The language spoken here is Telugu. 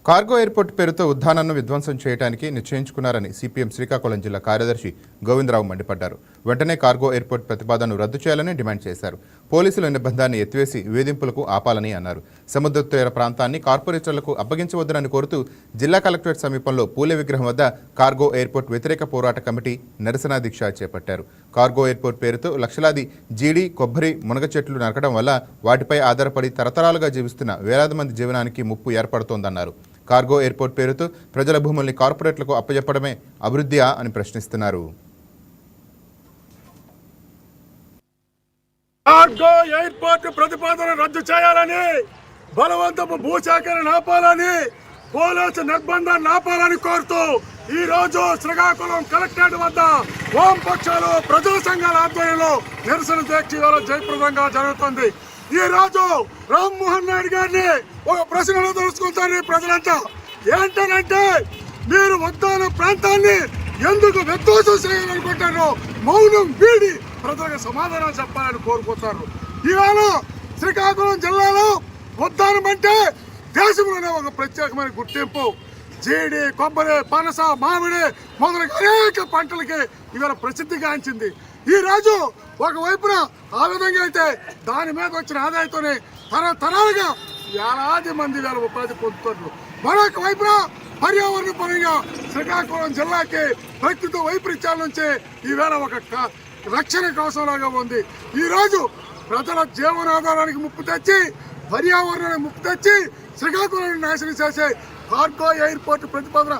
కార్గో ఎయిర్పోర్ట్ పేరుతో ఉద్యానాన్ని విధ్వంసం చేయడానికి నిశ్చయించుకున్నారని సిపిఎం శ్రీకాకుళం జిల్లా కార్యదర్శి గోవిందరావు మండిపడ్డారు. వెంటనే కార్గో ఎయిర్పోర్ట్ ప్రతిపాదనను రద్దు చేయాలని డిమాండ్ చేశారు. పోలీసుల నిర్బంధాన్ని ఎత్తివేసి వేధింపులకు ఆపాలని అన్నారు. సముద్ర తీర ప్రాంతాన్ని కార్పొరేటర్లకు అప్పగించవద్దని కోరుతూ జిల్లా కలెక్టరేట్ సమీపంలో పూలే విగ్రహం వద్ద కార్గో ఎయిర్పోర్ట్ వ్యతిరేక పోరాట కమిటీ నిరసన దీక్ష చేపట్టారు. కార్గో ఎయిర్పోర్ట్ పేరుతో లక్షలాది జీడి, కొబ్బరి, మునగ చెట్లు నరకడం వల్ల వాటిపై ఆధారపడి తరతరాలుగా జీవిస్తున్న వేలాది మంది జీవనానికి ముప్పు ఏర్పడుతోందన్నారు. కార్గో ఎయిర్పోర్ట్ పేరుతో ప్రజల భూముల్ని కార్పొరేట్లకు అప్పజెప్పడమే అభివృద్ధియా అని ప్రశ్నిస్తున్నారు. కార్గో ఎయిర్పోర్ట్ ప్రతిపాదన రద్దు చేయాలని, బలవంతపు భూసేకరణ ఆపాలని, పోలీసు నిర్బంధాన్ని ఆపాలని కోరుతూ ఈ రోజు శ్రీకాకుళం కలెక్టరేట్ వద్ద వామపక్షాలు, ప్రజా సంఘాల ఆధ్వర్యంలో నిరసన దీక్ష జయప్రదంగా జరుగుతుంది. ఈ రోజు రామ్మోహన్ నాయుడు గారిని ఒక ప్రశ్నలో తెలుసుకుంటారు ప్రజలంతా. ఏంటంటే, మీరు ఉద్యాన ప్రాంతాన్ని ఎందుకు విధ్వంసం చేయాలనుకుంటారో మౌనం వీడి ప్రజలకు సమాధానం చెప్పాలని కోరుకుంటారు. ఈవేళ శ్రీకాకుళం జిల్లాలో ఉద్యానం అంటే దేశంలోనే ఒక ప్రత్యేకమైన గుర్తింపు. జీడి, కొబ్బరి, పనస, మామిడి మొదలగు అనేక పంటలకి ఇవాళ ప్రసిద్ధిగాంచింది. ఈ రోజు ఒకవైపున ఆ విధంగా అయితే దాని మీద వచ్చిన ఆదాయంతోనే తరతరాలుగా వేలాది మంది వేల ఉపాధి పొందుతున్నారు. మరొక వైపున పర్యావరణ పరంగా శ్రీకాకుళం జిల్లాకి ప్రకృతి వైపరీత్యాల నుంచి ఈవేళ ఒక రక్షణ కవచంలాగా ఉంది. ఈ రోజు ప్రజల జీవనాధారానికి ముప్పు తెచ్చి, పర్యావరణానికి ముప్పు తెచ్చి శ్రీకాకుళాన్ని నాశనం చేసే కార్గో ఎయిర్పోర్ట్ ప్రతిపాదన